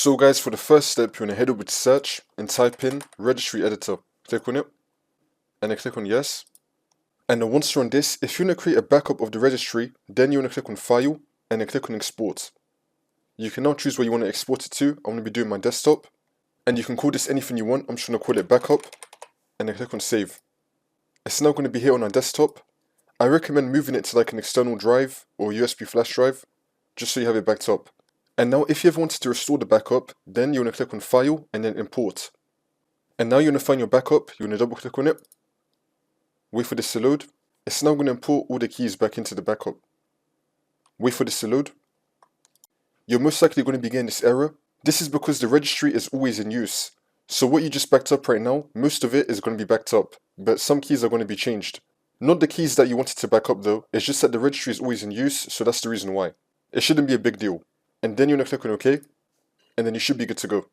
So guys, for the first step, you want to head over to search and type in Registry Editor. Click on it, and then click on yes. And then once you're on this, if you want to create a backup of the registry, then you want to click on File, and then click on Export. You can now choose where you want to export it to. I'm going to be doing my desktop, and you can call this anything you want. I'm just going to call it Backup, and then click on Save. It's now going to be here on our desktop. I recommend moving it to like an external drive or USB flash drive, just so you have it backed up. And now if you ever wanted to restore the backup, then you want to click on File and then Import. And now you want to find your backup, you want to double click on it, wait for this to load. It's now going to import all the keys back into the backup. Wait for this to load. You're most likely going to be getting this error. This is because the registry is always in use. So what you just backed up right now, most of it is going to be backed up, but some keys are going to be changed. Not the keys that you wanted to back up though, it's just that the registry is always in use, so that's the reason why. It shouldn't be a big deal. And then you want to click on OK, and then you should be good to go.